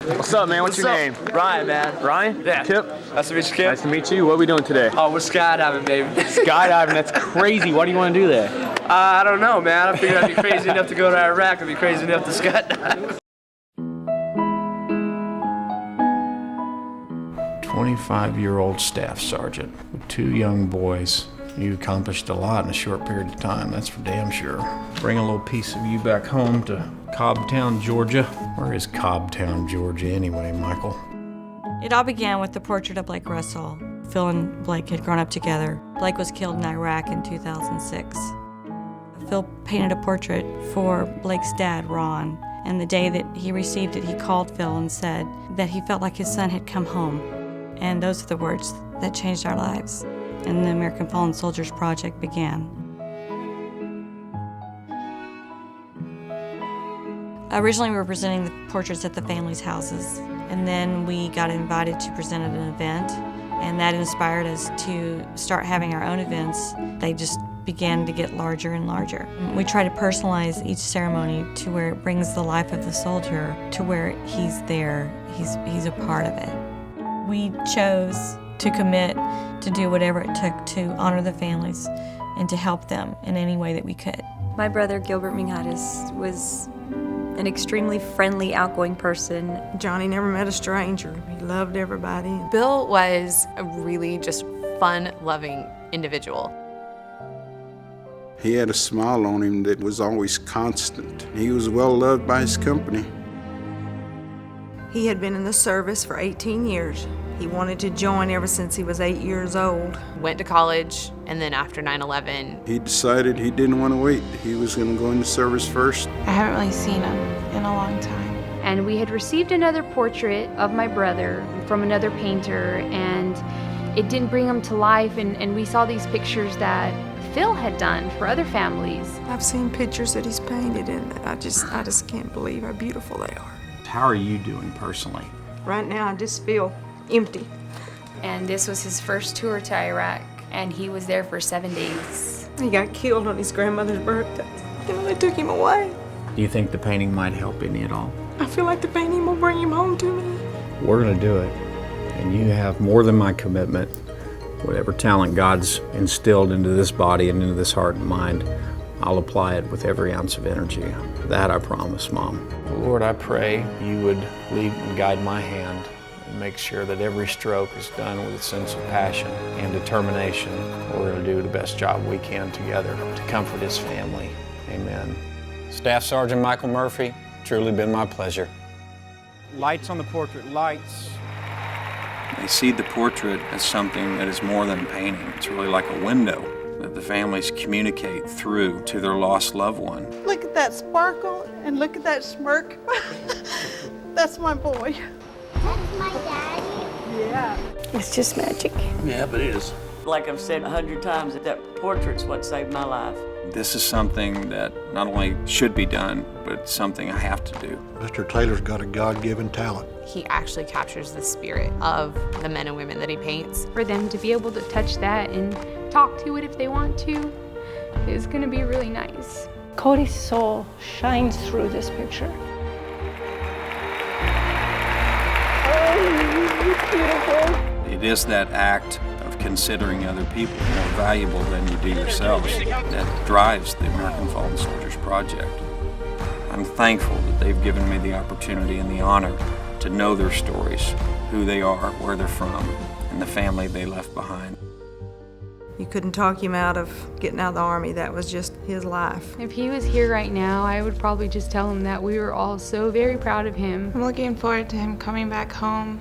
What's up, man? What's your name? Ryan, man. Ryan? Yeah. Kip? Nice to meet you, Kip. Nice to meet you. What are we doing today? Oh, we're skydiving, baby. Skydiving, that's crazy. Why do you want to do that? I don't know, man. I figured I'd be crazy enough to go to Iraq. I'd be crazy enough to skydive. 25-year-old staff sergeant with 2 young boys. You accomplished a lot in a short period of time, that's for damn sure. Bring a little piece of you back home to Cobbtown, Georgia. Where is Cobbtown, Georgia anyway, Michael? It all began with the portrait of Blake Russell. Phil and Blake had grown up together. Blake was killed in Iraq in 2006. Phil painted a portrait for Blake's dad, Ron, and the day that he received it, he called Phil and said that he felt like his son had come home. And those are the words that changed our lives. And the American Fallen Soldiers Project began. Originally, we were presenting the portraits at the families' houses, and then we got invited to present at an event, and that inspired us to start having our own events. They just began to get larger and larger. We try to personalize each ceremony to where it brings the life of the soldier to where he's there, he's a part of it. We chose to commit to do whatever it took to honor the families and to help them in any way that we could. My brother, Gilbert Minjares, was an extremely friendly, outgoing person. Johnny never met a stranger. He loved everybody. Bill was a really just fun-loving individual. He had a smile on him that was always constant. He was well loved by his company. He had been in the service for 18 years. He wanted to join ever since he was 8 years old. Went to college, and then after 9/11, He decided he didn't want to wait. He was going to go into service first. I haven't really seen him in a long time. And we had received another portrait of my brother from another painter, and it didn't bring him to life, and we saw these pictures that Phil had done for other families. I've seen pictures that he's painted, and I just can't believe how beautiful they are. How are you doing personally? Right now, I just feel empty. And this was his first tour to Iraq, and he was there for 7 days. He got killed on his grandmother's birthday. They took him away. Do you think the painting might help any at all? I feel like the painting will bring him home to me. We're gonna do it, and you have more than my commitment. Whatever talent God's instilled into this body and into this heart and mind, I'll apply it with every ounce of energy. That I promise, Mom. Lord, I pray you would lead and guide my hand and make sure that every stroke is done with a sense of passion and determination. We're going to do the best job we can together to comfort his family. Amen. Staff Sergeant Michael Murphy, truly been my pleasure. Lights on the portrait, lights. They see the portrait as something that is more than a painting. It's really like a window that the families communicate through to their lost loved one. Look at that sparkle and look at that smirk. That's my boy. That's my daddy. Yeah. It's just magic. Yeah, but it is. Like I've said 100 times, that portrait's what saved my life. This is something that not only should be done, but it's something I have to do. Mr. Taylor's got a God-given talent. he actually captures the spirit of the men and women that he paints. For them to be able to touch that and talk to it if they want to is going to be really nice. Cody's soul shines through this picture. Oh, it's beautiful. It is that act of considering other people more valuable than you do yourselves that drives the American Fallen Soldiers Project. I'm thankful that they've given me the opportunity and the honor to know their stories, who they are, where they're from, and the family they left behind. You couldn't talk him out of getting out of the Army. That was just his life. If he was here right now, I would probably just tell him that we were all so very proud of him. I'm looking forward to him coming back home